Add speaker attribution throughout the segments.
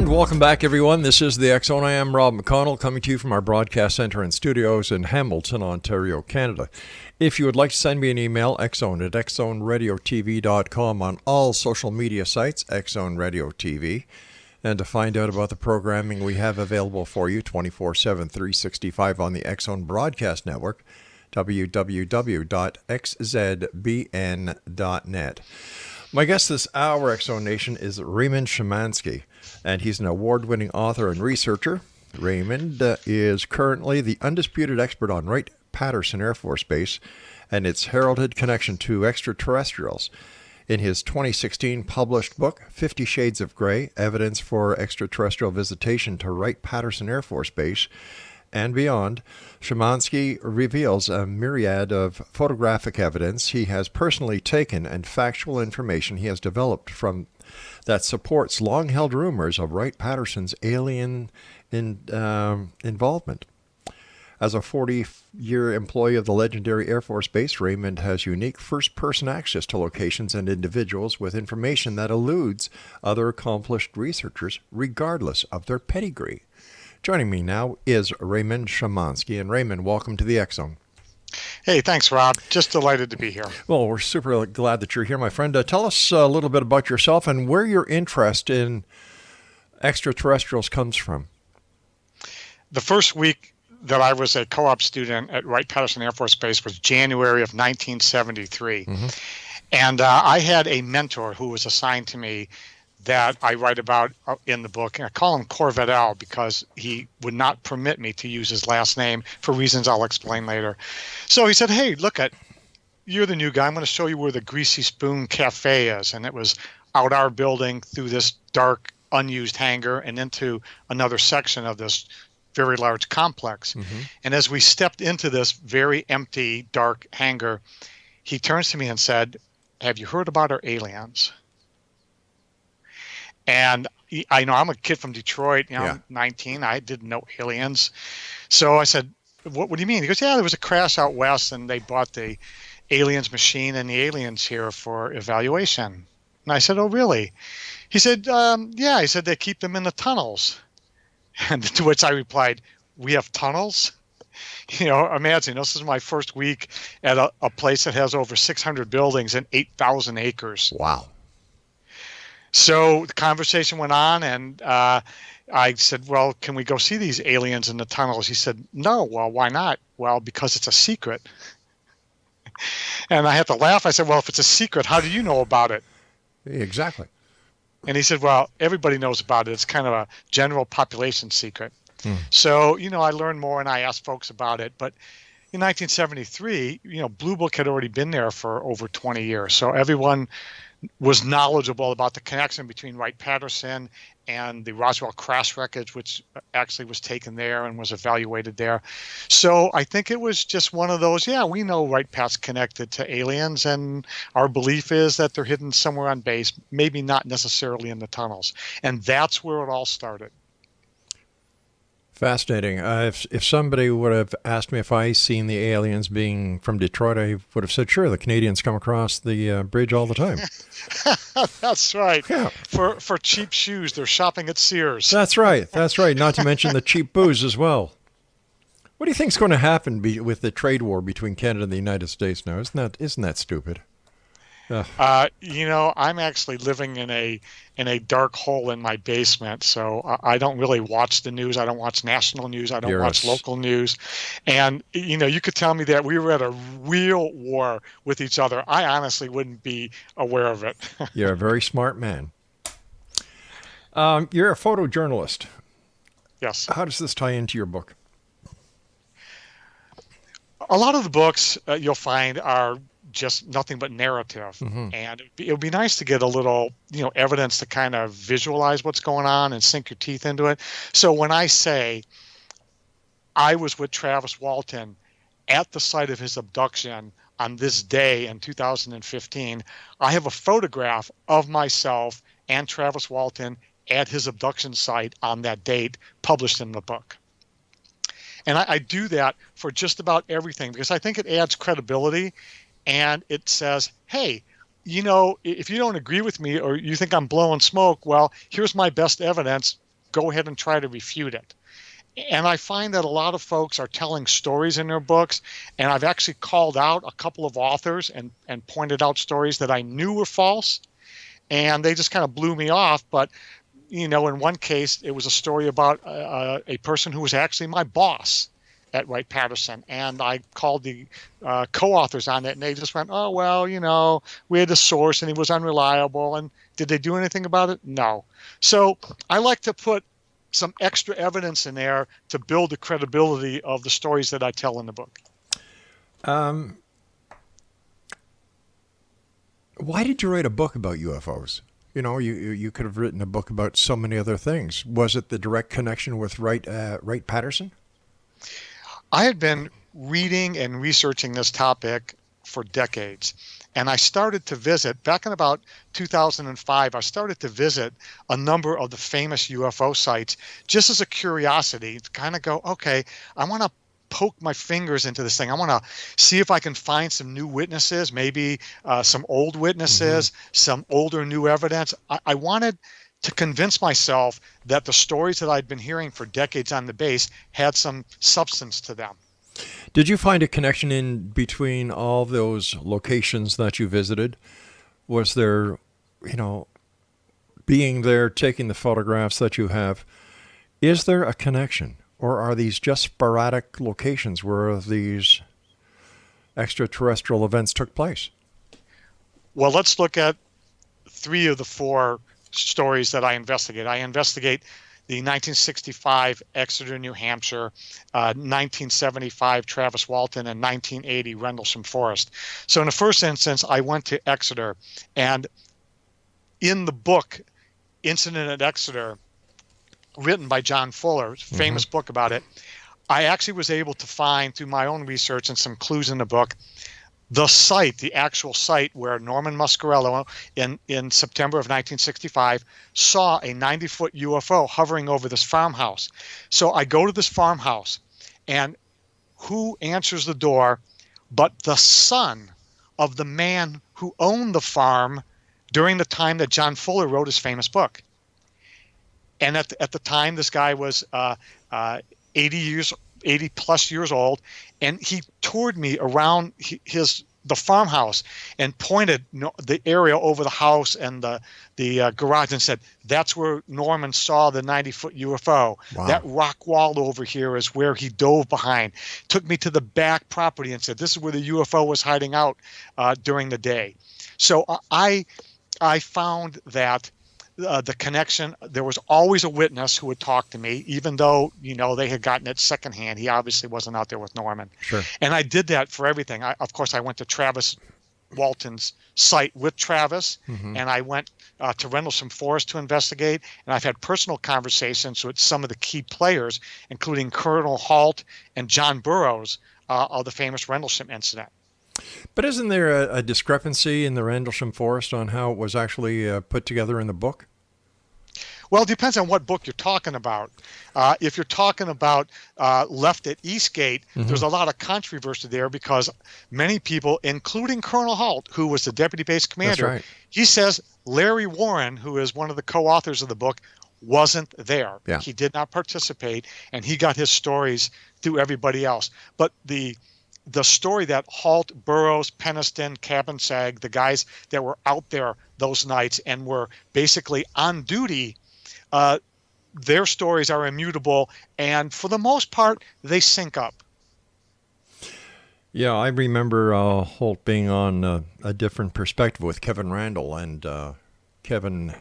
Speaker 1: And welcome back, everyone. This is the X Zone. I am Rob McConnell, coming to you from our broadcast center and studios in Hamilton, Ontario, Canada. If you would like to send me an email, xzone@xzoneradiotv.com, on all social media sites, Xzone Radio TV. And to find out about the programming we have available for you 24/7, 365 on the X Zone Broadcast Network, www.xzbn.net. My guest this hour, X Zone Nation, is Raymond Szymanski, and he's an award-winning author and researcher. Raymond is currently the undisputed expert on Wright-Patterson Air Force Base and its heralded connection to extraterrestrials. In his 2016 published book, 50 Shades of Grey, Evidence for Extraterrestrial Visitation to Wright-Patterson Air Force Base and Beyond, Szymanski reveals a myriad of photographic evidence he has personally taken and factual information he has developed from that supports long-held rumors of Wright-Patterson's alien involvement. As a 40-year employee of the legendary Air Force Base, Raymond has unique first-person access to locations and individuals with information that eludes other accomplished researchers regardless of their pedigree. Joining me now is Raymond Szymanski. And Raymond, welcome to the X Zone.
Speaker 2: Hey, thanks, Rob. Just delighted to be here.
Speaker 1: Well, we're super glad that you're here, my friend. Tell us a little bit about yourself and where your interest in extraterrestrials comes from.
Speaker 2: The first week that I was a co-op student at Wright-Patterson Air Force Base was January of 1973. Mm-hmm. And I had a mentor who was assigned to me that I write about in the book. And I call him Corvette Al because he would not permit me to use his last name for reasons I'll explain later. So he said, hey, look, you're the new guy. I'm going to show you where the Greasy Spoon Cafe is. And it was out our building through this dark, unused hangar and into another section of this very large complex. Mm-hmm. And as we stepped into this very empty, dark hangar, he turns to me and said, have you heard about our aliens? And I know I'm a kid from Detroit, I'm 19. I didn't know aliens. So I said, what do you mean? He goes, there was a crash out west and they bought the aliens machine and the aliens here for evaluation. And I said, oh, really? He said, yeah. He said, they keep them in the tunnels. And to which I replied, we have tunnels? Imagine, this is my first week at a place that has over 600 buildings and 8,000 acres.
Speaker 1: Wow.
Speaker 2: So the conversation went on, and I said, well, can we go see these aliens in the tunnels? He said, no. Well, why not? Well, because it's a secret. And I had to laugh. I said, well, if it's a secret, how do you know about it?
Speaker 1: Exactly.
Speaker 2: And he said, well, everybody knows about it. It's kind of a general population secret. So, I learned more and I asked folks about it. But in 1973, Blue Book had already been there for over 20 years. So everyone was knowledgeable about the connection between Wright-Patterson and the Roswell crash wreckage, which actually was taken there and was evaluated there. So I think it was just one of those, we know Wright-Pat's connected to aliens, and our belief is that they're hidden somewhere on base, maybe not necessarily in the tunnels. And that's where it all started.
Speaker 1: Fascinating. If somebody would have asked me if I seen the aliens being from Detroit, I would have said, sure, the Canadians come across the bridge all the time.
Speaker 2: That's right. Yeah. For cheap shoes, they're shopping at Sears.
Speaker 1: That's right. That's right. Not to mention the cheap booze as well. What do you think is going to happen with the trade war between Canada and the United States now? Isn't that stupid?
Speaker 2: I'm actually living in a dark hole in my basement, so I don't really watch the news. I don't watch national news. I don't watch local news. And, you could tell me that we were at a real war with each other. I honestly wouldn't be aware of it.
Speaker 1: You're a very smart man. You're a photojournalist.
Speaker 2: Yes.
Speaker 1: How does this tie into your book?
Speaker 2: A lot of the books you'll find are just nothing but narrative. Mm-hmm. And it would be nice to get a little, evidence to kind of visualize what's going on and sink your teeth into it. So when I say I was with Travis Walton at the site of his abduction on this day in 2015, I have a photograph of myself and Travis Walton at his abduction site on that date published in the book. And I do that for just about everything because I think it adds credibility. And it says, hey, if you don't agree with me or you think I'm blowing smoke, well, here's my best evidence go ahead and try to refute it. And I find that a lot of folks are telling stories in their books, and I've actually called out a couple of authors and pointed out stories that I knew were false, and they just kind of blew me off. But, in one case, it was a story about a person who was actually my boss at Wright-Patterson, and I called the co-authors on it, and they just went, oh, well, we had a source, and he was unreliable, and did they do anything about it? No. So I like to put some extra evidence in there to build the credibility of the stories that I tell in the book.
Speaker 1: Why did you write a book about UFOs? You could have written a book about so many other things. Was it the direct connection with Wright-Patterson?
Speaker 2: I had been reading and researching this topic for decades. And I started to visit, back in about 2005, I started to visit a number of the famous UFO sites just as a curiosity to kind of go, okay, I want to poke my fingers into this thing. I want to see if I can find some new witnesses, maybe some old witnesses, some older new evidence. I wanted to convince myself that the stories that I'd been hearing for decades on the base had some substance to them.
Speaker 1: Did you find a connection in between all those locations that you visited? Was there, being there, taking the photographs that you have, is there a connection? Or are these just sporadic locations where these extraterrestrial events took place?
Speaker 2: Well, let's look at 3 of the 4 stories that I investigate. I investigate the 1965 Exeter, New Hampshire, 1975 Travis Walton, and 1980 Rendlesham Forest. So in the first instance, I went to Exeter, and in the book, Incident at Exeter, written by John Fuller, famous book about it, I actually was able to find, through my own research and some clues in the book, the site, the actual site where Norman Muscarello in September of 1965 saw a 90-foot UFO hovering over this farmhouse. So I go to this farmhouse, and who answers the door but the son of the man who owned the farm during the time that John Fuller wrote his famous book. And at the time, this guy was 80 plus years old, and he toured me around the farmhouse and pointed the area over the house and the garage and said, that's where Norman saw the 90-foot UFO. Wow. That rock wall over here is where he dove behind. Took me to the back property and said, this is where the UFO was hiding out during the day. So I found that the connection, there was always a witness who would talk to me, even though, they had gotten it secondhand. He obviously wasn't out there with Norman. Sure. And I did that for everything. Of course, I went to Travis Walton's site with Travis, and I went to Rendlesham Forest to investigate, and I've had personal conversations with some of the key players, including Colonel Halt and John Burroughs of the famous Rendlesham incident.
Speaker 1: But isn't there a discrepancy in the Rendlesham Forest on how it was actually put together in the book?
Speaker 2: Well, it depends on what book you're talking about. If you're talking about Left at Eastgate, there's a lot of controversy there because many people, including Colonel Halt, who was the deputy base commander, right, he says Larry Warren, who is one of the co-authors of the book, wasn't there. Yeah. He did not participate, and he got his stories through everybody else. But the story that Halt, Burroughs, Peniston, Cabansag, the guys that were out there those nights and were basically on duty, their stories are immutable, and for the most part, they sync up.
Speaker 1: Yeah, I remember Holt being on a different perspective with Kevin Randall, and Kevin,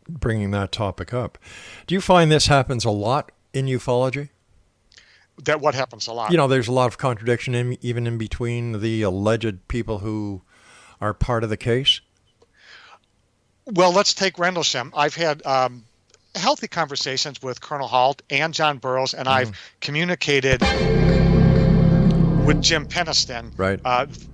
Speaker 1: bringing that topic up. Do you find this happens a lot in ufology?
Speaker 2: That what happens a lot?
Speaker 1: There's a lot of contradiction even in between the alleged people who are part of the case.
Speaker 2: Well, let's take Rendlesham. I've had healthy conversations with Colonel Halt and John Burroughs, and I've communicated with Jim Peniston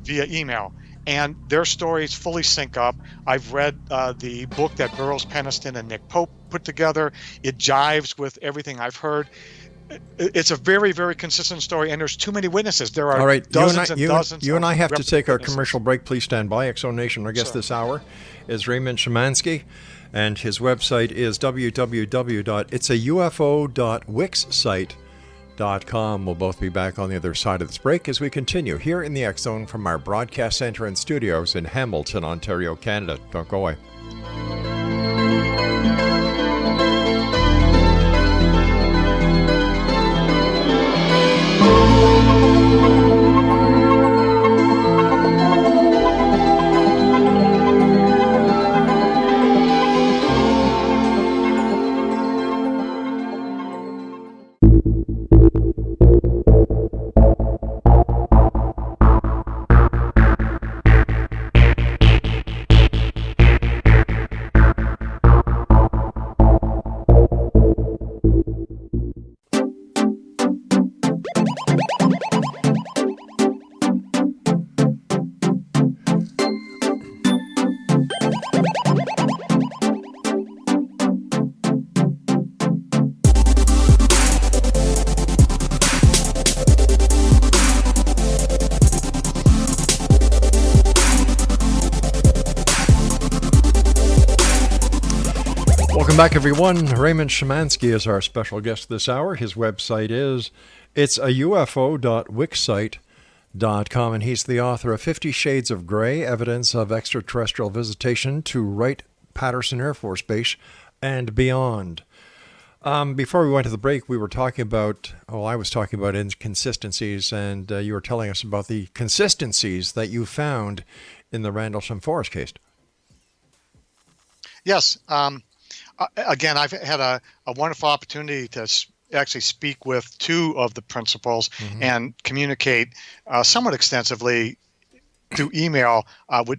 Speaker 2: via email. And their stories fully sync up. I've read the book that Burroughs, Peniston, and Nick Pope put together. It jives with everything I've heard. It's a very, very consistent story, and there's too many witnesses. There are dozens and dozens.
Speaker 1: You and I have to take our commercial break. Please stand by. Exo Nation, our guest this hour is Raymond Szymanski. And his website is www.itsaufo.wixsite.com. We'll both be back on the other side of this break as we continue here in the X Zone from our broadcast center and studios in Hamilton, Ontario, Canada. Don't go away. Welcome back, everyone. Raymond Szymanski is our special guest this hour. His website is itsaufo.wixsite.com, and he's the author of 50 Shades of Grey, Evidence of Extraterrestrial Visitation to Wright-Patterson Air Force Base and Beyond. Before we went to the break, we were talking about, I was talking about inconsistencies, and you were telling us about the consistencies that you found in the Rendlesham Forest case.
Speaker 2: Yes. Again, I've had a wonderful opportunity to actually speak with two of the principals and communicate somewhat extensively through email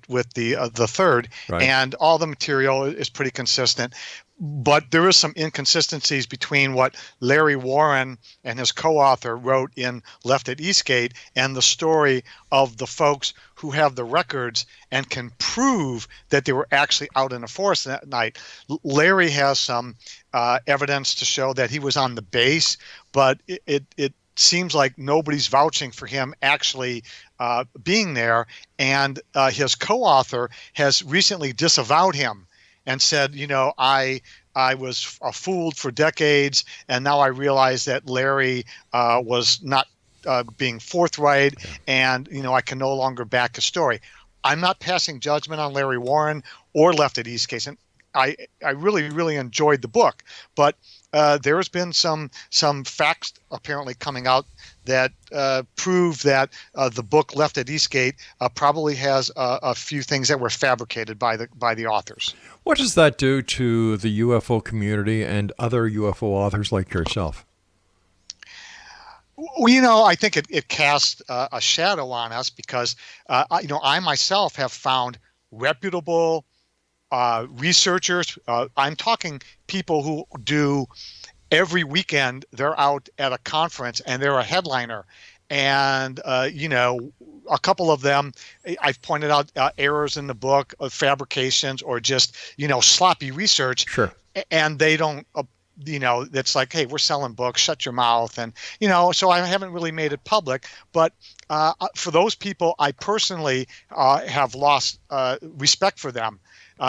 Speaker 2: with the third, right. And all the material is pretty consistent. But there is some inconsistencies between what Larry Warren and his co-author wrote in Left at Eastgate and the story of the folks who have the records and can prove that they were actually out in the forest that night. Larry has some evidence to show that he was on the base, but it seems like nobody's vouching for him actually being there. And his co-author has recently disavowed him and said, I was fooled for decades, and now I realize that Larry was not being forthright, and I can no longer back the story. I'm not passing judgment on Larry Warren or Left at Eastgate, and I really, really enjoyed the book, but there has been some facts apparently coming out that prove that the book Left at Eastgate probably has a few things that were fabricated by the authors.
Speaker 1: What does that do to the UFO community and other UFO authors like yourself?
Speaker 2: Well, I think it casts a shadow on us because I myself have found reputable researchers. I'm talking people who do every weekend. They're out at a conference and they're a headliner, and a couple of them I've pointed out errors in the book, fabrications, or just sloppy research.
Speaker 1: Sure.
Speaker 2: And they don't. It's like, hey, we're selling books, shut your mouth. And, so I haven't really made it public. But for those people, I personally have lost respect for them.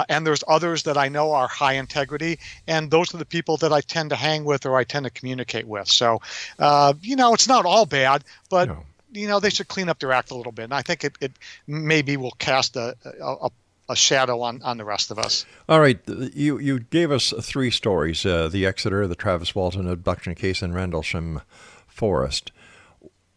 Speaker 2: And there's others that I know are high integrity. And those are the people that I tend to hang with or I tend to communicate with. So, it's not all bad, but, no. They should clean up their act a little bit. And I think it maybe will cast a shadow on the rest of us.
Speaker 1: All right. You gave us three stories, the Exeter, the Travis Walton abduction case, and Rendlesham Forest.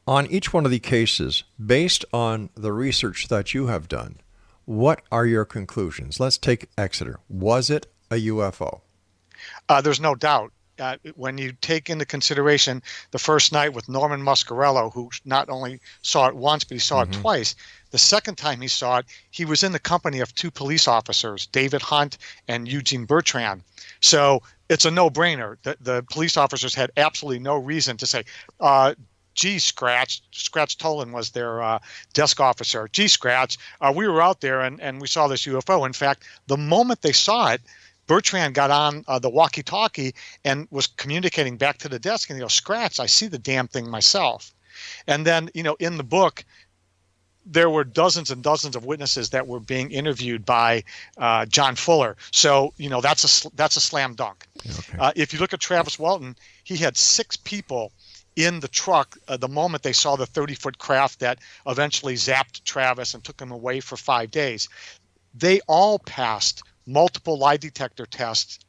Speaker 1: On each one of the cases, based on the research that you have done, what are your conclusions? Let's take Exeter. Was it a UFO?
Speaker 2: There's no doubt. When you take into consideration the first night with Norman Muscarello, who not only saw it once, but he saw it twice. The second time he saw it, he was in the company of two police officers, David Hunt and Eugene Bertrand. So it's a no-brainer. The police officers had absolutely no reason to say, gee, Scratch Tolan was their desk officer. Gee, Scratch, we were out there and we saw this UFO. In fact, the moment they saw it, Bertrand got on the walkie-talkie and was communicating back to the desk, and he goes, Scratch, I see the damn thing myself. And then, in the book, there were dozens and dozens of witnesses that were being interviewed by John Fuller. So, that's a slam dunk.
Speaker 1: Okay.
Speaker 2: If you look at Travis Walton, he had 6 people in the truck the moment they saw the 30-foot craft that eventually zapped Travis and took him away for 5 days. They all passed multiple lie detector tests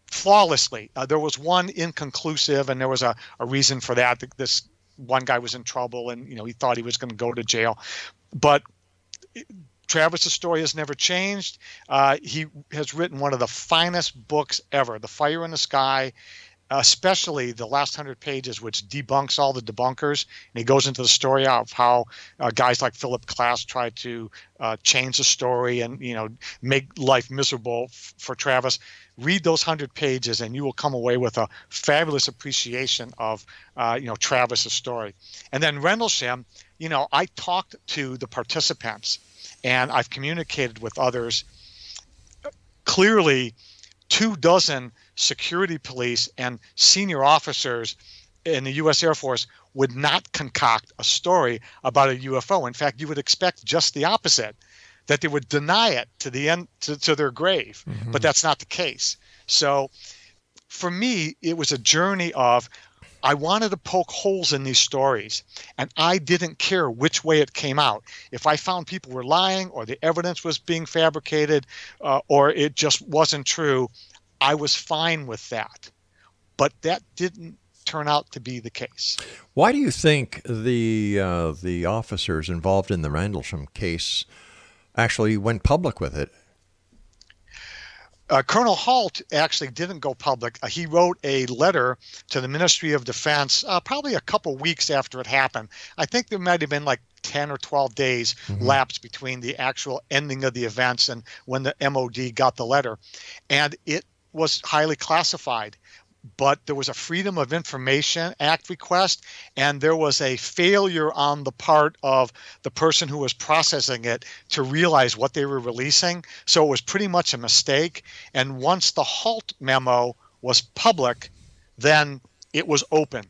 Speaker 2: flawlessly. There was one inconclusive, and there was a reason for that. This one guy was in trouble, and he thought he was going to go to jail. But Travis's story has never changed. He has written one of the finest books ever, The Fire in the Sky, especially the last 100 pages, which debunks all the debunkers. And he goes into the story of how guys like Philip Klass tried to change the story and make life miserable for Travis. Read those 100 pages, and you will come away with a fabulous appreciation of Travis's story. And then Rendlesham, I talked to the participants, and I've communicated with others. Clearly, 24 security police and senior officers in the U.S. Air Force would not concoct a story about a UFO. In fact, you would expect just the opposite, that they would deny it to the end, to their grave. Mm-hmm. But that's not the case. So for me, it was a journey of, I wanted to poke holes in these stories, and I didn't care which way it came out. If I found people were lying, or the evidence was being fabricated, or it just wasn't true, I was fine with that. But that didn't turn out to be the case.
Speaker 1: Why do you think the officers involved in the Rendlesham case actually went public with it?
Speaker 2: Colonel Halt actually didn't go public. He wrote a letter to the Ministry of Defense probably a couple weeks after it happened. I think there might have been like 10 or 12 days lapsed between the actual ending of the events and when the MOD got the letter. And it was highly classified. But there was a Freedom of Information Act request, and there was a failure on the part of the person who was processing it to realize what they were releasing. So it was pretty much a mistake. And once the Halt memo was public, then it was open.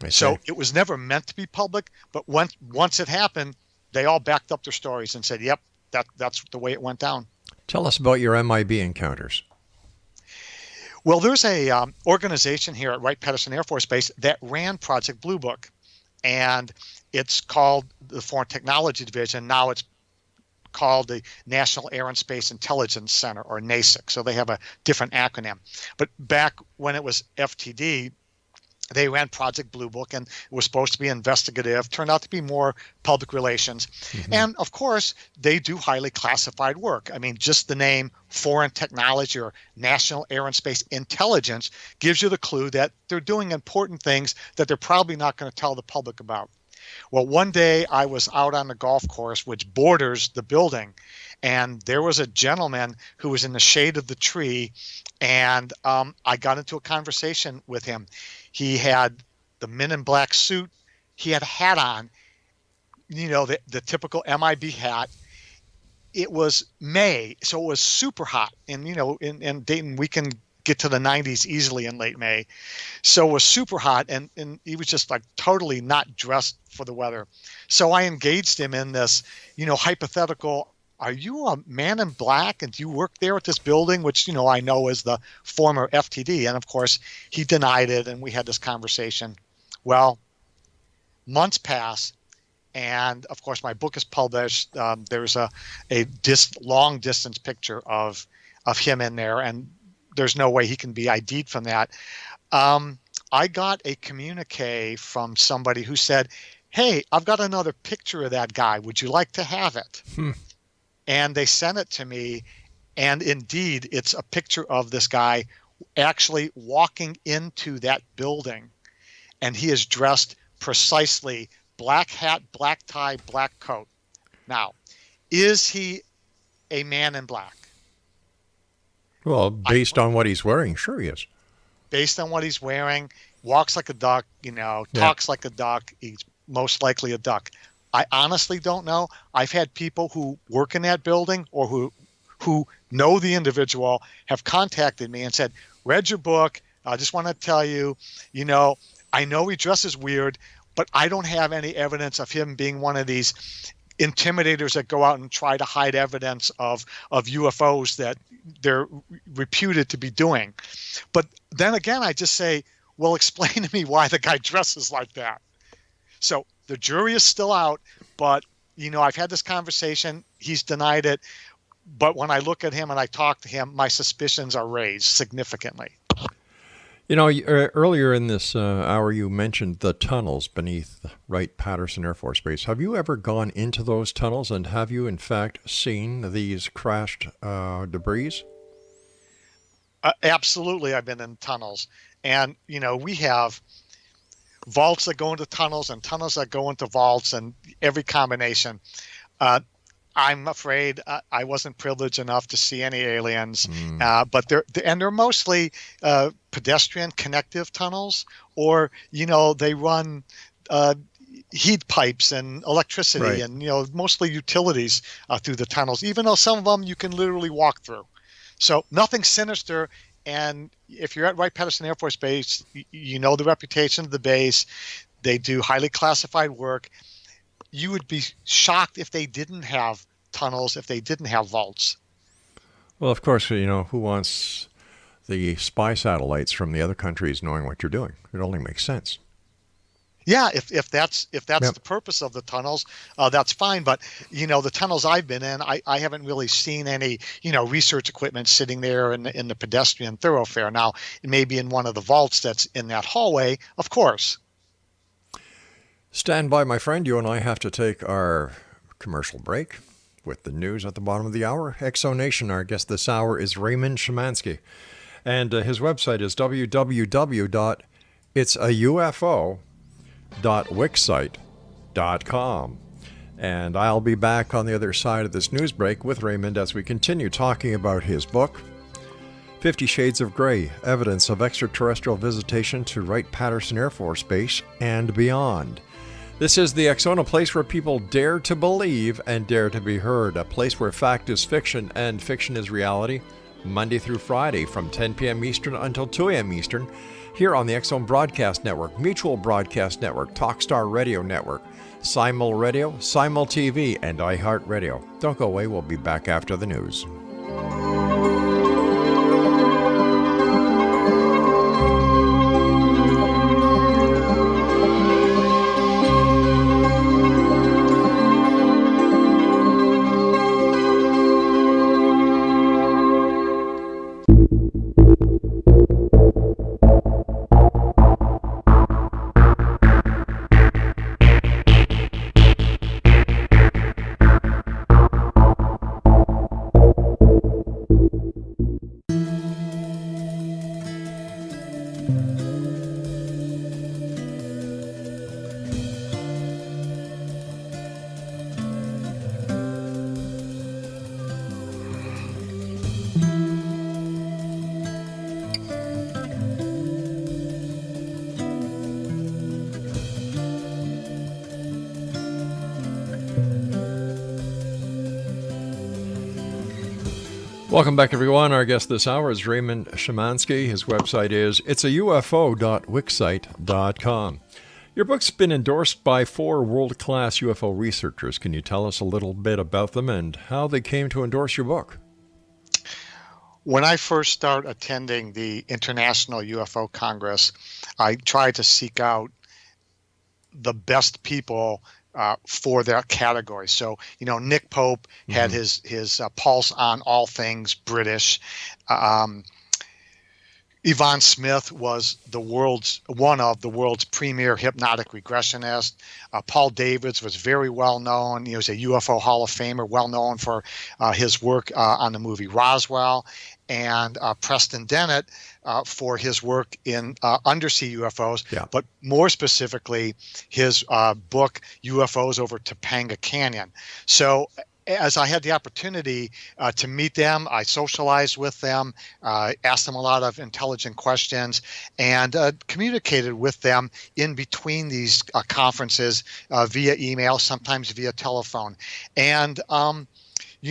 Speaker 2: So it was never meant to be public, but once it happened, they all backed up their stories and said, yep, that's the way it went down.
Speaker 1: Tell us about your MIB encounters.
Speaker 2: Well, there's a organization here at Wright-Patterson Air Force Base that ran Project Blue Book, and it's called the Foreign Technology Division. Now it's called the National Air and Space Intelligence Center, or NASIC. So they have a different acronym. But back when it was FTD, they ran Project Blue Book, and it was supposed to be investigative, turned out to be more public relations. Mm-hmm. And of course, they do highly classified work. I mean, just the name Foreign Technology or National Air and Space Intelligence gives you the clue that they're doing important things that they're probably not going to tell the public about. Well, one day I was out on the golf course, which borders the building, and there was a gentleman who was in the shade of the tree, and I got into a conversation with him. He had the Men in Black suit. He had a hat on, the typical MIB hat. It was May, so it was super hot. And, in Dayton, we can get to the 90s easily in late May. So it was super hot, and he was just like totally not dressed for the weather. So I engaged him in this, hypothetical, are you a man in black and do you work there at this building, which, I know is the former FTD. And of course, he denied it, and we had this conversation. Well, months pass, and of course, my book is published. There's a long distance picture of him in there, and there's no way he can be ID'd from that. I got a communique from somebody who said, hey, I've got another picture of that guy. Would you like to have it? And they sent it to me, and indeed, it's a picture of this guy actually walking into that building, and he is dressed precisely black hat, black tie, black coat. Now, is he a man in black?
Speaker 1: Well, based on what he's wearing, sure he is.
Speaker 2: Based on what he's wearing, walks like a duck, talks like a duck, he's most likely a duck. I honestly don't know. I've had people who work in that building or who know the individual have contacted me and said, read your book. I just want to tell you, I know he dresses weird. but I don't have any evidence of him being one of these intimidators that go out and try to hide evidence of UFOs that they're reputed to be doing. But then again, I just say, well, explain to me why the guy dresses like that. So the jury is still out, but I've had this conversation. He's denied it. But when I look at him and I talk to him, my suspicions are raised significantly.
Speaker 1: Earlier in this hour, you mentioned the tunnels beneath Wright-Patterson Air Force Base. Have you ever gone into those tunnels, and have you, in fact, seen these crashed debris?
Speaker 2: Absolutely, I've been in tunnels. And, we have vaults that go into tunnels and tunnels that go into vaults and every combination. I'm afraid I wasn't privileged enough to see any aliens, but they're mostly pedestrian connective tunnels, or they run heat pipes and electricity, right, and mostly utilities through the tunnels. Even though some of them you can literally walk through, so nothing sinister. And if you're at Wright-Patterson Air Force Base, you know the reputation of the base. They do highly classified work. You would be shocked if they didn't have tunnels, if they didn't have vaults.
Speaker 1: Well, of course, who wants the spy satellites from the other countries knowing what you're doing? It only makes sense.
Speaker 2: Yeah, if that's yep, the purpose of the tunnels, that's fine. But the tunnels I've been in, I haven't really seen any research equipment sitting there in the pedestrian thoroughfare. Now, it may be in one of the vaults that's in that hallway, of course.
Speaker 1: Stand by, my friend. You and I have to take our commercial break with the news at the bottom of the hour. Exonation, our guest this hour is Raymond Szymanski. And his website is www.itsaufo.wixsite.com. And I'll be back on the other side of this news break with Raymond as we continue talking about his book, 50 Shades of Grey, Evidence of Extraterrestrial Visitation to Wright-Patterson Air Force Base and Beyond. This is the X Zone, a place where people dare to believe and dare to be heard, a place where fact is fiction and fiction is reality, Monday through Friday from 10 p.m. Eastern until 2 a.m. Eastern, here on the X Zone Broadcast Network, Mutual Broadcast Network, Talkstar Radio Network, Simul Radio, Simul TV, and iHeartRadio. Don't go away, we'll be back after the news. Welcome back, everyone. Our guest this hour is Raymond Szymanski. His website is itsaufo.wixsite.com. Your book's been endorsed by 4 world-class UFO researchers. Can you tell us a little bit about them and how they came to endorse your book?
Speaker 2: When I first started attending the International UFO Congress, I tried to seek out the best people for their category. So, Nick Pope had his pulse on all things British. Yvonne Smith was one of the world's premier hypnotic regressionists. Paul Davids was very well known. He was a UFO Hall of Famer, well known for his work on the movie Roswell. And Preston Dennett for his work in undersea UFOs, but more specifically, his book, UFOs over Topanga Canyon. So as I had the opportunity to meet them, I socialized with them, asked them a lot of intelligent questions, and communicated with them in between these conferences via email, sometimes via telephone. And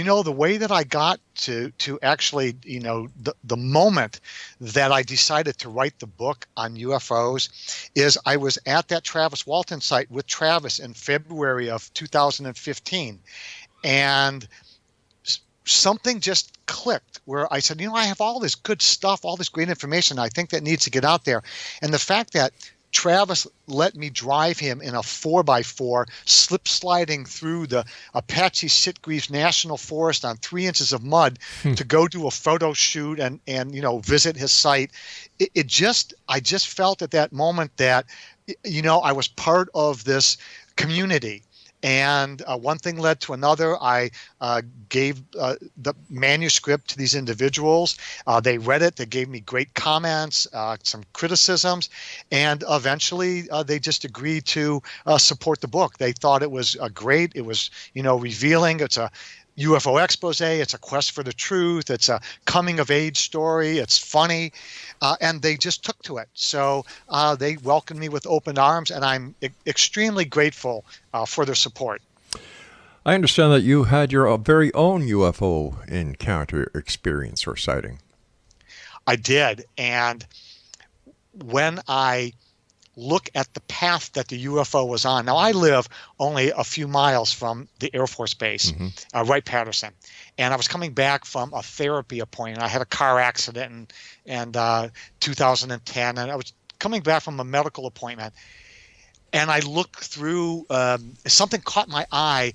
Speaker 2: the way that I got to actually, the moment that I decided to write the book on UFOs is I was at that Travis Walton site with Travis in February of 2015. And something just clicked where I said, I have all this good stuff, all this great information I think that needs to get out there. And the fact that Travis let me drive him in a 4x4 slip sliding through the Apache Sitgreaves National Forest on 3 inches of mud to go do a photo shoot and visit his site. I just felt at that moment that, I was part of this community. And one thing led to another. I gave the manuscript to these individuals. They read it. They gave me great comments, some criticisms, and eventually they just agreed to support the book. They thought it was great. It was, revealing. It's a UFO expose. It's a quest for the truth. It's a coming of age story. It's funny. And they just took to it. So they welcomed me with open arms, and I'm extremely grateful for their support.
Speaker 1: I understand that you had your very own UFO encounter, experience, or sighting.
Speaker 2: I did. And when I look at the path that the UFO was on. Now, I live only a few miles from the Air Force Base, Wright-Patterson, and I was coming back from a therapy appointment. I had a car accident in 2010, and I was coming back from a medical appointment, and I looked through, something caught my eye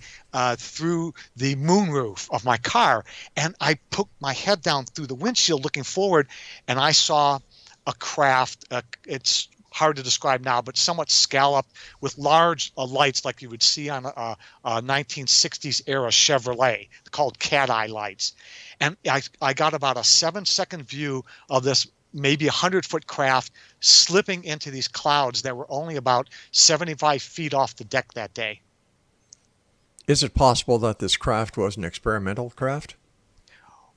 Speaker 2: through the moonroof of my car, and I poked my head down through the windshield looking forward, and I saw a craft. It's hard to describe now, but somewhat scalloped with large lights like you would see on a 1960s era Chevrolet called cat eye lights. And I got about a 7-second view of this maybe 100-foot craft slipping into these clouds that were only about 75 feet off the deck that day.
Speaker 1: Is it possible that this craft was an experimental craft?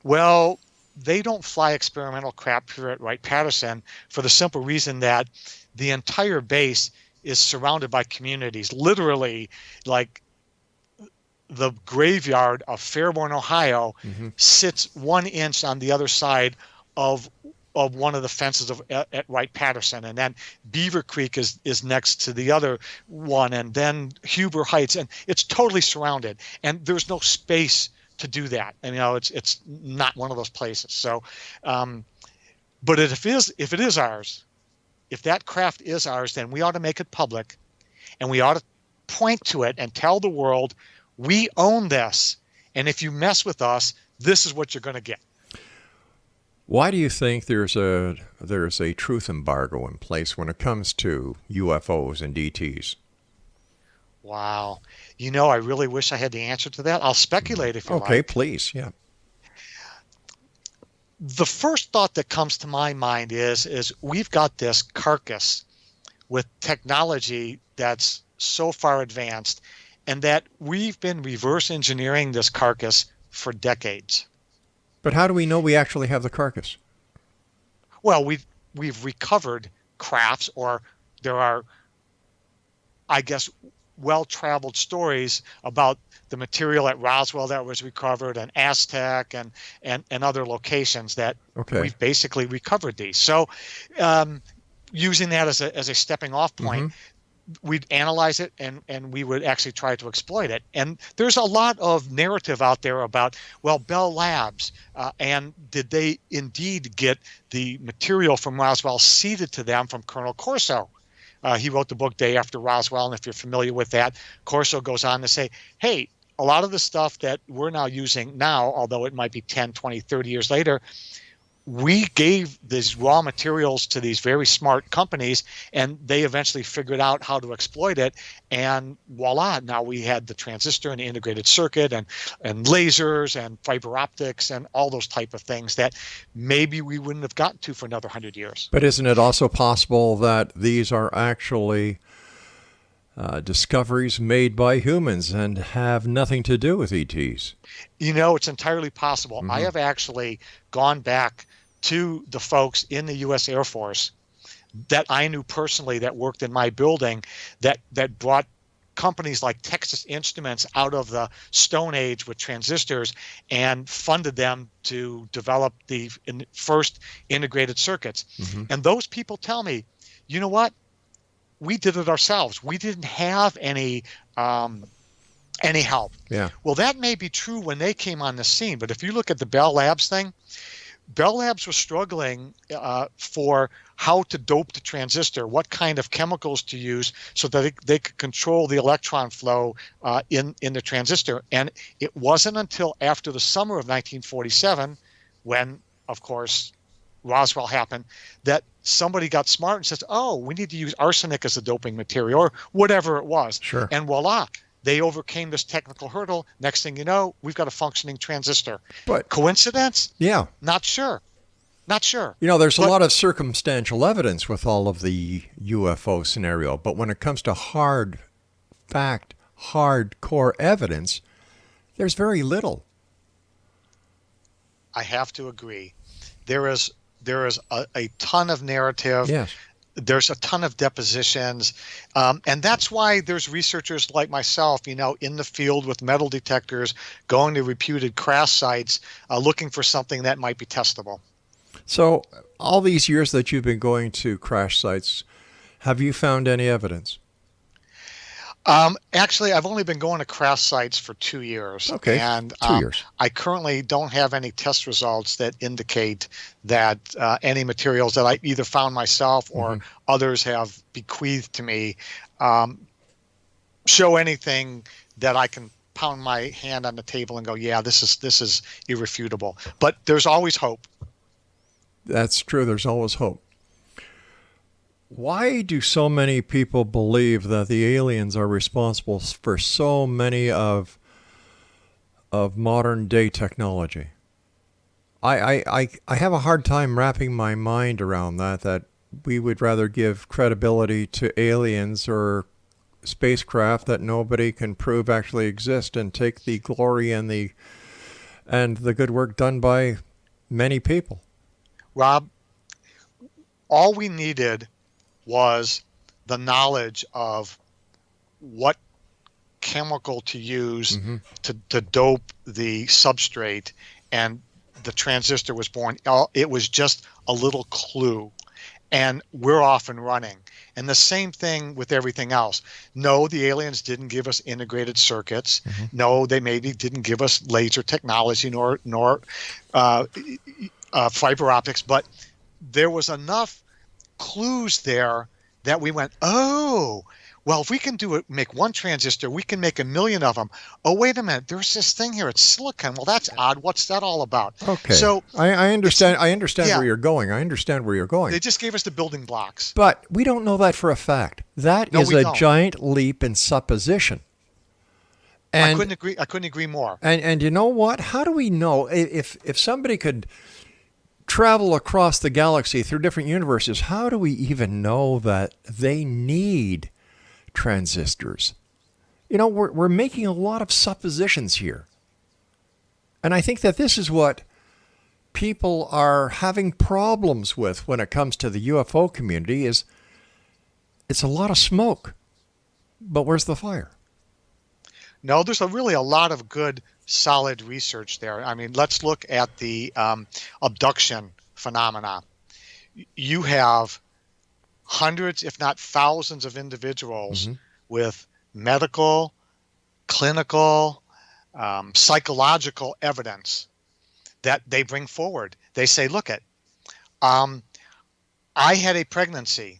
Speaker 2: Well, they don't fly experimental craft here at Wright-Patterson for the simple reason that the entire base is surrounded by communities. Literally, like the graveyard of Fairborn, Ohio, sits 1 inch on the other side of one of the fences at Wright-Patterson, and then Beaver Creek is next to the other one, and then Huber Heights, and it's totally surrounded, and there's no space to do that. And it's not one of those places. So, but if it is ours, if that craft is ours, then we ought to make it public, and we ought to point to it and tell the world we own this, and if you mess with us, this is what you're going to get.
Speaker 1: Why do you think there's a truth embargo in place when it comes to UFOs and DTs?
Speaker 2: Wow. I really wish I had the answer to that. I'll speculate if you like.
Speaker 1: Okay, please. Yeah.
Speaker 2: The first thought that comes to my mind is we've got this carcass with technology that's so far advanced, and that we've been reverse engineering this carcass for decades.
Speaker 1: But how do we know we actually have the carcass?
Speaker 2: Well, we've recovered crafts, or there are, I guess, well-traveled stories about the material at Roswell that was recovered, and Aztec and other locations that we've basically recovered these. So using that as a stepping off point, we'd analyze it and we would actually try to exploit it. And there's a lot of narrative out there about, well, Bell Labs, and did they indeed get the material from Roswell ceded to them from Colonel Corso? He wrote the book Day After Roswell, and if you're familiar with that, Corso goes on to say, hey, a lot of the stuff that we're now using now, although it might be 10, 20, 30 years later, we gave these raw materials to these very smart companies, and they eventually figured out how to exploit it. And voila, now we had the transistor and the integrated circuit and lasers and fiber optics and all those type of things that maybe we wouldn't have gotten to for another 100 years.
Speaker 1: But isn't it also possible that these are actually discoveries made by humans and have nothing to do with ETs?
Speaker 2: It's entirely possible. I have actually gone back to the folks in the U.S. Air Force that I knew personally that worked in my building that brought companies like Texas Instruments out of the Stone Age with transistors and funded them to develop the first integrated circuits.
Speaker 1: Mm-hmm.
Speaker 2: And those people tell me, you know what? We did it ourselves. We didn't have any help.
Speaker 1: Yeah.
Speaker 2: Well, that may be true when they came on the scene, but if you look at the Bell Labs thing, Bell Labs was struggling for how to dope the transistor, what kind of chemicals to use so that they could control the electron flow in the transistor. And it wasn't until after the summer of 1947, when, of course, Roswell happened, that somebody got smart and says, oh, we need to use arsenic as a doping material, or whatever it was.
Speaker 1: Sure.
Speaker 2: And voila, they overcame this technical hurdle. Next thing you know, we've got a functioning transistor.
Speaker 1: But
Speaker 2: coincidence?
Speaker 1: yeah.
Speaker 2: Not sure. Not sure.
Speaker 1: There's a lot of circumstantial evidence with all of the UFO scenario, but when it comes to hardcore evidence, there's very little.
Speaker 2: I have to agree. There is a ton of narrative.
Speaker 1: Yes.
Speaker 2: There's a ton of depositions. And that's why there's researchers like myself, in the field with metal detectors, going to reputed crash sites, looking for something that might be testable.
Speaker 1: So all these years that you've been going to crash sites, have you found any evidence?
Speaker 2: Actually, I've only been going to crash sites for 2 years.
Speaker 1: Okay,
Speaker 2: and
Speaker 1: 2 years.
Speaker 2: I currently don't have any test results that indicate that any materials that I either found myself or others have bequeathed to me show anything that I can pound my hand on the table and go, yeah, this is irrefutable. But there's always hope.
Speaker 1: That's true. There's always hope. Why do so many people believe that the aliens are responsible for so many of modern day technology? I have a hard time wrapping my mind around that we would rather give credibility to aliens or spacecraft that nobody can prove actually exist and take the glory and the good work done by many people.
Speaker 2: Rob, all we needed was the knowledge of what chemical to use to dope the substrate, and the transistor was born. It was just a little clue, and we're off and running. And the same thing with everything else. No, the aliens didn't give us integrated circuits. No, they maybe didn't give us laser technology nor fiber optics, but there was enough clues there that we went, oh, well, if we can make one transistor, we can make 1 million of them. Oh, wait a minute, there's this thing here, it's silicon. Well, that's odd. What's that all about?
Speaker 1: Okay.
Speaker 2: So
Speaker 1: I understand where you're going. I understand where you're going.
Speaker 2: They just gave us the building blocks.
Speaker 1: But we don't know that for a fact. That is a giant leap in supposition. And
Speaker 2: I couldn't agree more.
Speaker 1: And you know what? How do we know if somebody could travel across the galaxy through different universes, how do we even know that they need transistors? We're making a lot of suppositions here. And I think that this is what people are having problems with when it comes to the UFO community is it's a lot of smoke. But where's the fire?
Speaker 2: No, there's really a lot of good, solid research there. I mean, let's look at the abduction phenomena. You have hundreds, if not thousands, of individuals with medical, clinical, psychological evidence that they bring forward. They say, look, I had a pregnancy.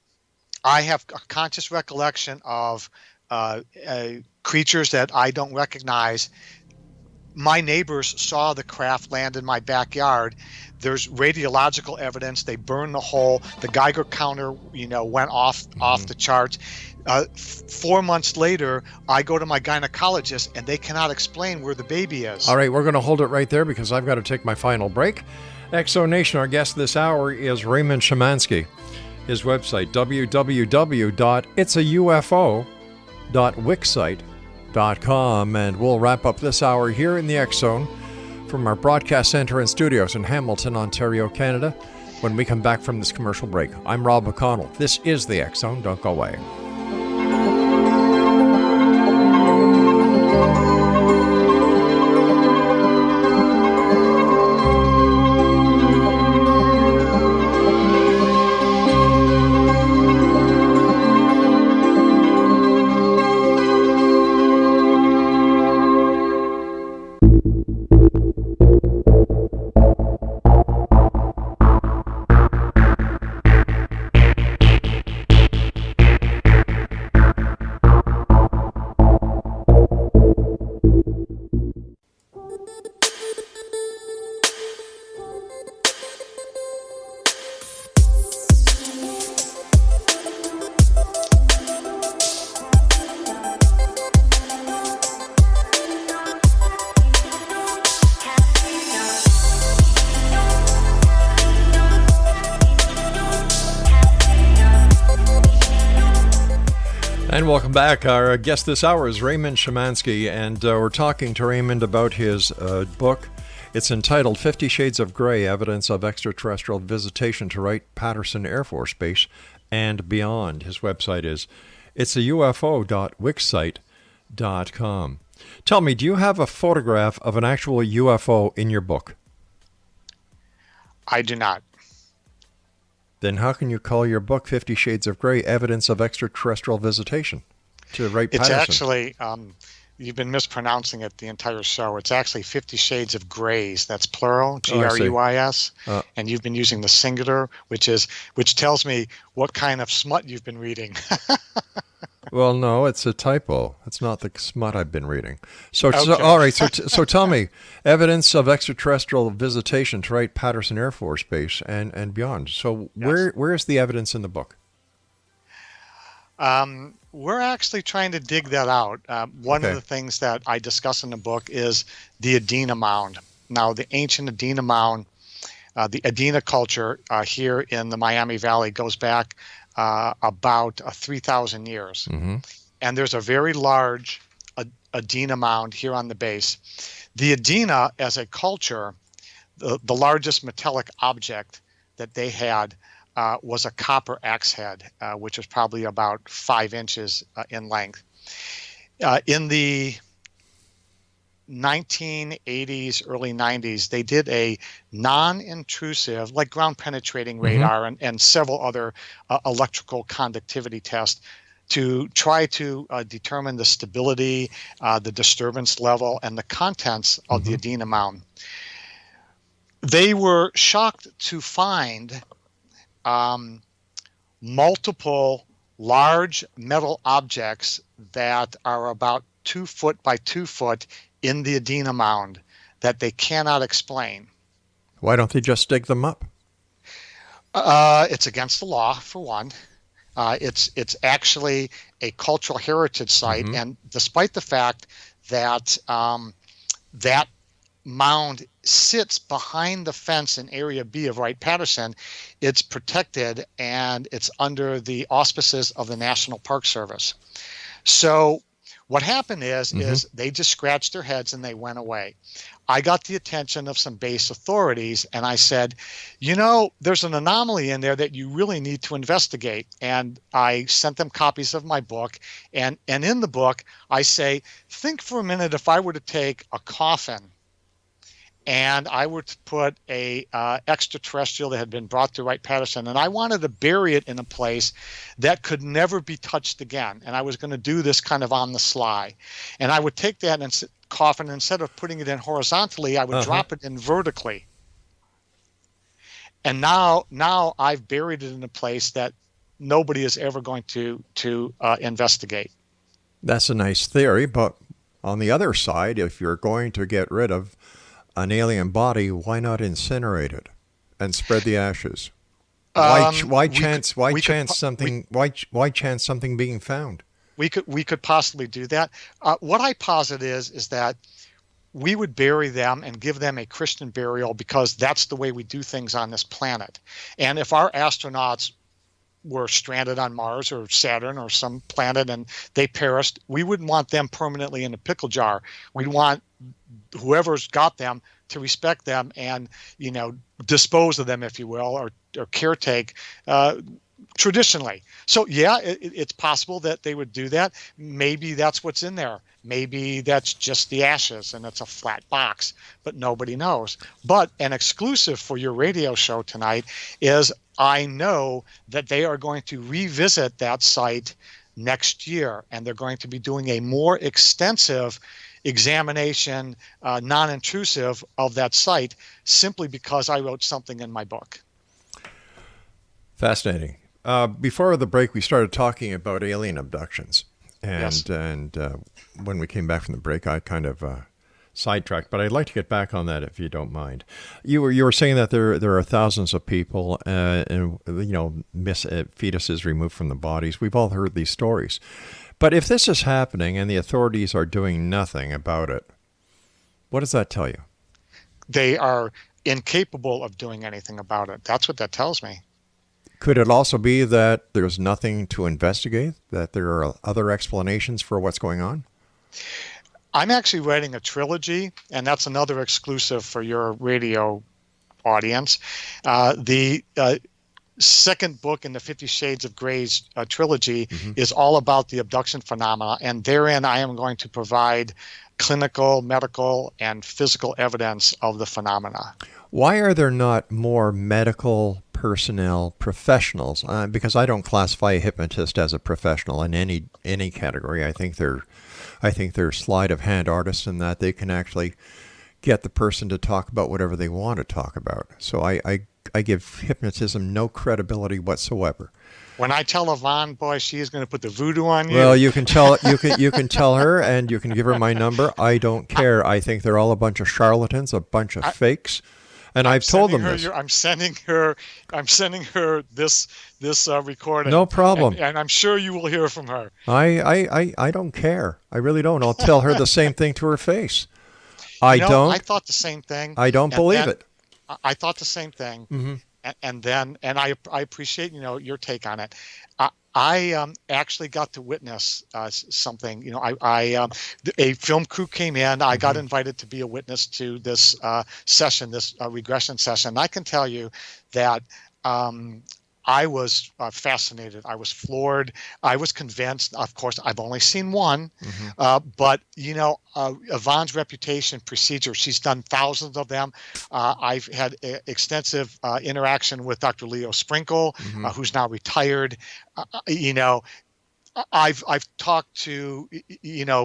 Speaker 2: I have a conscious recollection of creatures that I don't recognize. My neighbors saw the craft land in my backyard. There's radiological evidence. They burned the hole. The Geiger counter, went off the charts. 4 months later, I go to my gynecologist, and they cannot explain where the baby is.
Speaker 1: All right, we're going to hold it right there because I've got to take my final break. Exo Nation, our guest this hour is Raymond Szymanski. His website, www.itsaufo.wixsite.com. And we'll wrap up this hour here in the X Zone from our broadcast center and studios in Hamilton, Ontario, Canada, when we come back from this commercial break. I'm Rob McConnell. This is the X Zone. Don't go away. And welcome back. Our guest this hour is Raymond Szymanski, and we're talking to Raymond about his book. It's entitled 50 Shades of Grey, Evidence of Extraterrestrial Visitation to Wright-Patterson Air Force Base and Beyond. His website is itsafo.wixsite.com. Tell me, do you have a photograph of an actual UFO in your book?
Speaker 2: I do not.
Speaker 1: Then how can you call your book 50 Shades of Grey, Evidence of Extraterrestrial Visitation to Wright-Patterson?
Speaker 2: It's actually, you've been mispronouncing it the entire show. It's actually 50 Shades of Greys. That's plural, G-R-E-Y-S. And you've been using the singular, which tells me what kind of smut you've been reading.
Speaker 1: Well, no, it's a typo. It's not the smut I've been reading. So all right. So tell me, evidence of extraterrestrial visitation to Wright-Patterson Air Force Base and beyond. So where is the evidence in the book?
Speaker 2: We're actually trying to dig that out. One of the things that I discuss in the book is the Adena Mound. Now, the ancient Adena Mound, the Adena culture here in the Miami Valley goes back about 3,000 years. Mm-hmm. And there's a very large Adena mound here on the base. The Adena, as a culture, the largest metallic object that they had was a copper axe head, which was probably about 5 inches in length. In the 1980s, early 90s, they did a non-intrusive, like ground penetrating radar and several other electrical conductivity tests to try to determine the stability, the disturbance level, and the contents of the Adena Mound. They were shocked to find multiple large metal objects that are about 2 foot by 2 foot in the Adena Mound that they cannot explain.
Speaker 1: Why don't they just dig them up?
Speaker 2: It's against the law, for one. It's actually a cultural heritage site, and despite the fact that that mound sits behind the fence in Area B of Wright-Patterson, it's protected and it's under the auspices of the National Park Service. So what happened is they just scratched their heads and they went away. I got the attention of some base authorities and I said, there's an anomaly in there that you really need to investigate. And I sent them copies of my book. And in the book, I say, think for a minute if I were to take a coffin and I were to put a extraterrestrial that had been brought to Wright-Patterson, and I wanted to bury it in a place that could never be touched again. And I was going to do this kind of on the sly. And I would take that coffin, instead of putting it in horizontally, I would drop it in vertically. And now I've buried it in a place that nobody is ever going to investigate.
Speaker 1: That's a nice theory, but on the other side, if you're going to get rid of an alien body, why not incinerate it and spread the ashes? Why chance something being found?
Speaker 2: We could possibly do that. What I posit is that we would bury them and give them a Christian burial because that's the way we do things on this planet. And if our astronauts were stranded on Mars or Saturn or some planet and they perished, we wouldn't want them permanently in a pickle jar. We'd want whoever's got them to respect them and dispose of them, if you will, or caretake traditionally. So it's possible that they would do that. Maybe that's what's in there. Maybe that's just the ashes and it's a flat box, but nobody knows. But an exclusive for your radio show tonight is I know that they are going to revisit that site next year, and they're going to be doing a more extensive examination, non-intrusive, of that site, simply because I wrote something in my book.
Speaker 1: Fascinating. Before the break, we started talking about alien abductions, and when we came back from the break, I kind of sidetracked. But I'd like to get back on that if you don't mind. You were saying that there are thousands of people, and fetuses removed from the bodies. We've all heard these stories. But if this is happening and the authorities are doing nothing about it, what does that tell you?
Speaker 2: They are incapable of doing anything about it. That's what that tells me.
Speaker 1: Could it also be that there's nothing to investigate, that there are other explanations for what's going on?
Speaker 2: I'm actually writing a trilogy, and that's another exclusive for your radio audience. The second book in the 50 Shades of Grey's trilogy is all about the abduction phenomena, and therein I am going to provide clinical, medical, and physical evidence of the phenomena.
Speaker 1: Why are there not more medical personnel professionals? Because I don't classify a hypnotist as a professional in any category. I think they're sleight of hand artists in that they can actually get the person to talk about whatever they want to talk about. So I give hypnotism no credibility whatsoever.
Speaker 2: When I tell Yvonne, boy, she is going to put the voodoo on you.
Speaker 1: Well, you can tell her, and you can give her my number. I don't care. I think they're all a bunch of charlatans, a bunch of fakes, and I've told them this.
Speaker 2: I'm sending her this recording.
Speaker 1: No problem.
Speaker 2: And I'm sure you will hear from her.
Speaker 1: I don't care. I really don't. I'll tell her the same thing to her face. I
Speaker 2: thought the same thing.
Speaker 1: I don't believe it.
Speaker 2: I thought the same thing. Mm-hmm. And I appreciate your take on it. I actually got to witness something. A film crew came in. I got invited to be a witness to this session, this regression session. And I can tell you that I was fascinated. I was floored. I was convinced. Of course, I've only seen one, but Yvonne's reputation procedure. She's done thousands of them. I've had extensive interaction with Dr. Leo Sprinkle, who's now retired. I've talked to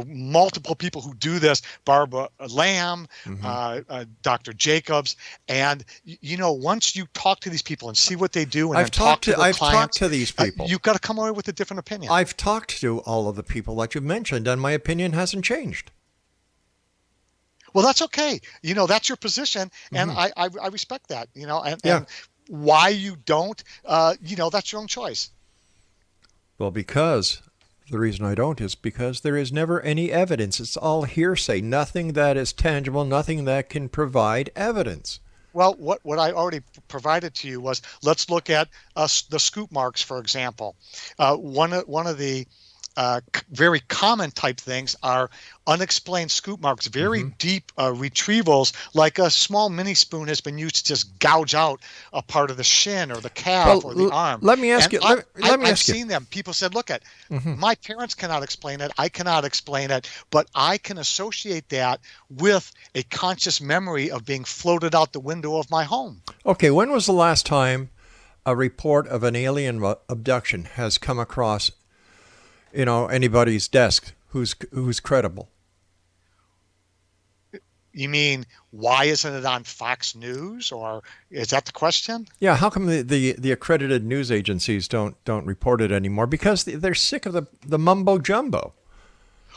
Speaker 2: multiple people who do this, Barbara Lamb, Dr. Jacobs, and once you talk to these people and see what they do, and
Speaker 1: I've talked to these people.
Speaker 2: You've got to come away with a different opinion.
Speaker 1: I've talked to all of the people that you've mentioned, and my opinion hasn't changed.
Speaker 2: Well, that's okay. That's your position, and I respect that. And why you don't, that's your own choice.
Speaker 1: Well, because the reason I don't is because there is never any evidence. It's all hearsay, nothing that is tangible, nothing that can provide evidence.
Speaker 2: Well, what I already provided to you was, let's look at the scoop marks, for example. One of the very common type things are unexplained scoop marks, very deep retrievals, like a small mini spoon has been used to just gouge out a part of the shin or the calf or the arm.
Speaker 1: Let me ask you.
Speaker 2: I've seen them. People said, look at, my parents cannot explain it. I cannot explain it, but I can associate that with a conscious memory of being floated out the window of my home.
Speaker 1: Okay, when was the last time a report of an alien abduction has come across anybody's desk who's credible?
Speaker 2: You mean, why isn't it on Fox News, or is that the question?
Speaker 1: Yeah, how come the accredited news agencies don't report it anymore? Because they're sick of the mumbo jumbo.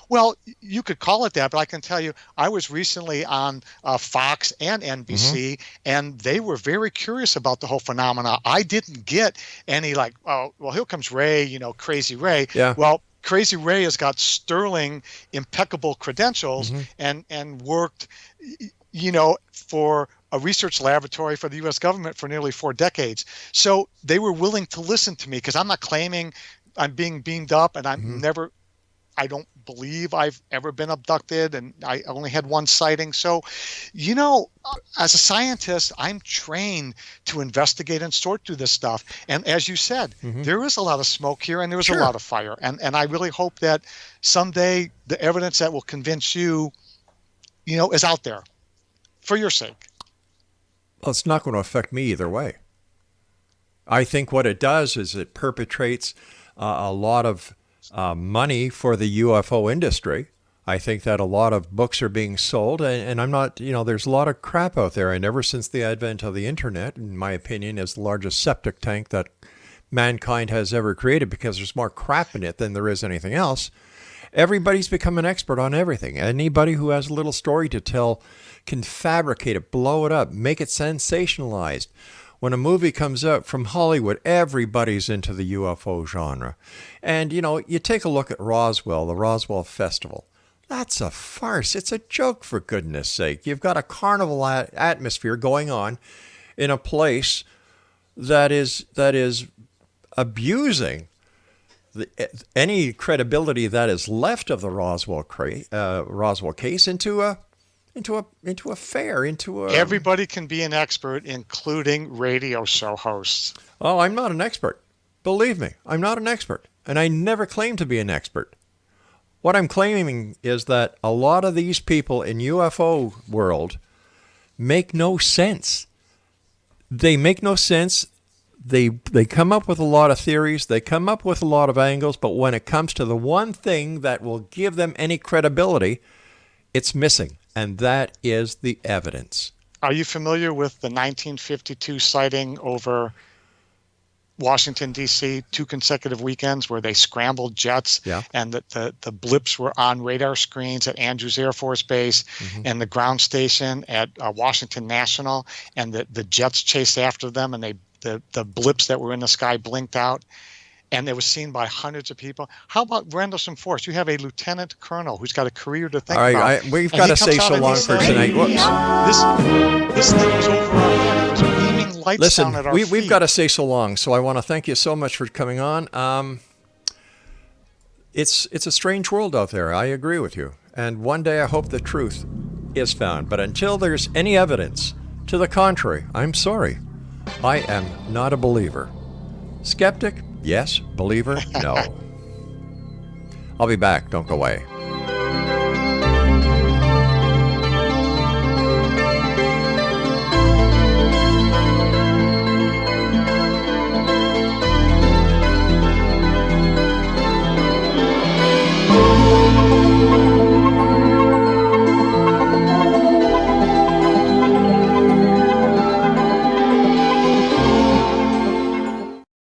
Speaker 2: Well, you could call it that, but I can tell you, I was recently on Fox and NBC, and they were very curious about the whole phenomena. I didn't get any like, oh, well, here comes Ray, Crazy Ray.
Speaker 1: Yeah.
Speaker 2: Well, Crazy Ray has got sterling, impeccable credentials and worked, for a research laboratory for the U.S. government for nearly 4 decades. So they were willing to listen to me, because I'm not claiming I'm being beamed up, and I don't believe I've ever been abducted, and I only had one sighting. So, as a scientist, I'm trained to investigate and sort through this stuff. And as you said, there is a lot of smoke here, and there's a lot of fire. And I really hope that someday the evidence that will convince you, is out there for your sake.
Speaker 1: Well, it's not going to affect me either way. I think what it does is it perpetrates a lot of money for the UFO industry. I think that a lot of books are being sold, and I'm not, there's a lot of crap out there. And ever since the advent of the internet, in my opinion, is the largest septic tank that mankind has ever created, because there's more crap in it than there is anything else. Everybody's become an expert on everything. Anybody who has a little story to tell can fabricate it, blow it up, make it sensationalized. When a movie comes out from Hollywood, everybody's into the UFO genre. And, you take a look at Roswell, the Roswell Festival. That's a farce. It's a joke, for goodness sake. You've got a carnival atmosphere going on in a place that is abusing any credibility that is left of the Roswell case into a fair, into a...
Speaker 2: Everybody can be an expert, including radio show hosts.
Speaker 1: Oh, I'm not an expert. Believe me, I'm not an expert. And I never claimed to be an expert. What I'm claiming is that a lot of these people in UFO world make no sense. They make no sense. They come up with a lot of theories. They come up with a lot of angles. But when it comes to the one thing that will give them any credibility, it's missing. And that is the evidence.
Speaker 2: Are you familiar with the 1952 sighting over Washington, D.C., 2 consecutive weekends where they scrambled jets, and the blips were on radar screens at Andrews Air Force Base and the ground station at Washington National, and the jets chased after them, and the blips that were in the sky blinked out, and it was seen by hundreds of people. How about Rendlesham Force? You have a lieutenant colonel who's got a career to think about.
Speaker 1: All right, we've got to say so long for tonight. Whoops.
Speaker 2: This thing was over our head. It was beaming lights down at our feet.
Speaker 1: We've got to say so long, so I want to thank you so much for coming on. It's a strange world out there. I agree with you. And one day I hope the truth is found. But until there's any evidence to the contrary, I'm sorry. I am not a believer. Skeptic? Yes. Believer? No. I'll be back. Don't go away.